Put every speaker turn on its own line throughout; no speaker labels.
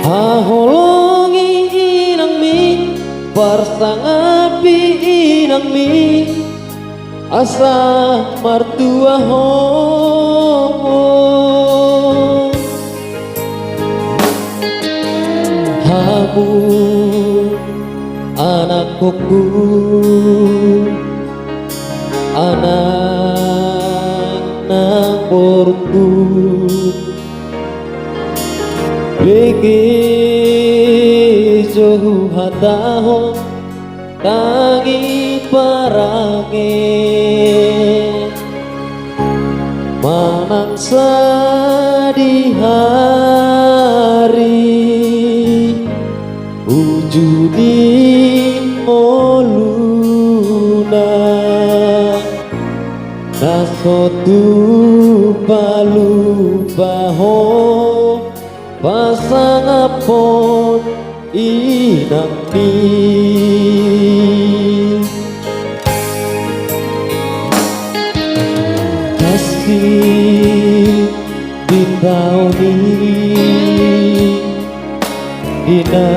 Haholongi inang mi parsangapi inang mi asa martua ho hamu anak koku anak nang borku bege jauh hataho tangi parange manangsa di hari ujudi moluna nasotu palu baho pasangapon inang mi kasih di tahun ini dina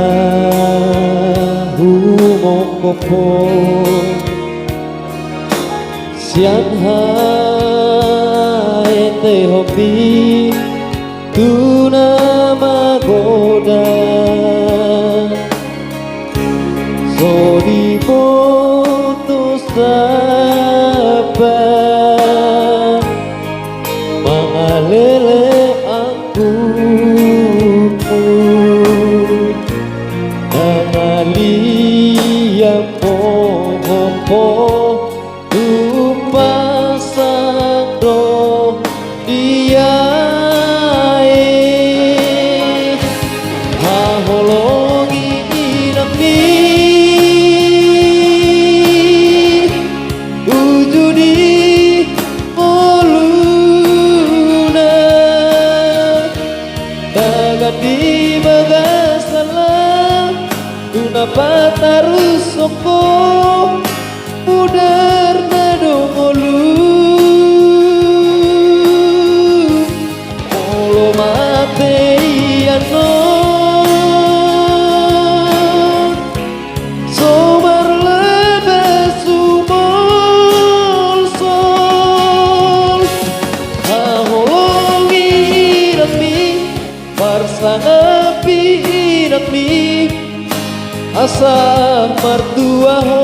humokopo siang hai teh hobi tuna magoda sodi putus sabar mangalele aku nangalia po tupasang do dia haholongi inang mi ujudi moluna tagadi bagasalam tuna patarus soko mudar nado molu molo mate iano sobar lebe sumol sol haholongi inang mi parsanapi inang mi asa martua ho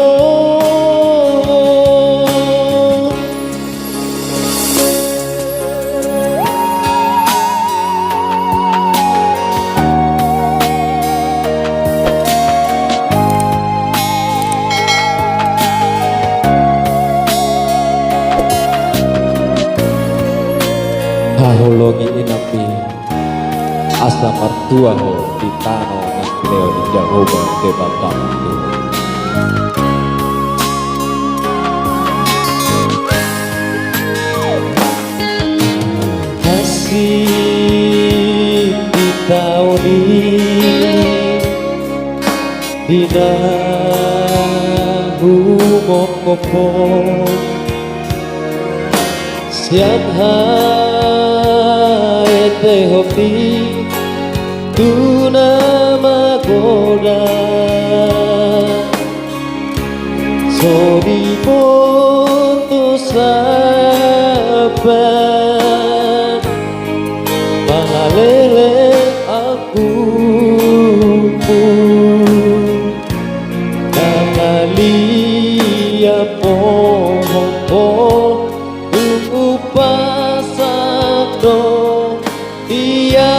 haholongi inang mi asa martua ho di tanah Leo di Jehovah de Batamtu kasih di tahun ini dina humokopo siang hai teh hobi tuna magoda sodi putus sabar mangalele aku nangalia pohon upasado dia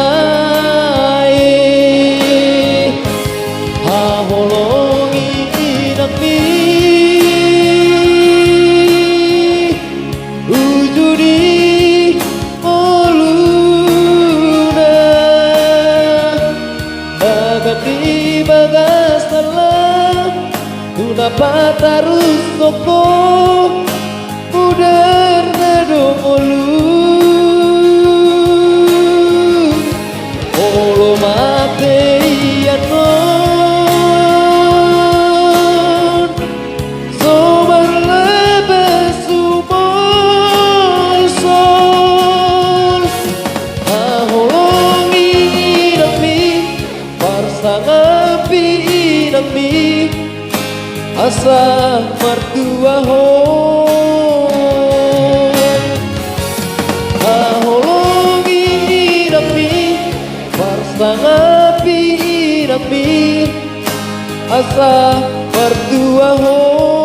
haholongi inang mi ujudi moluna agati bagasalam tuna patarus soko mudar nado molu molo mate iano sobar lebe sumol sol haholongi inang mi nami asa mertua ho aholongi nami parsangapi nami asa mertua ho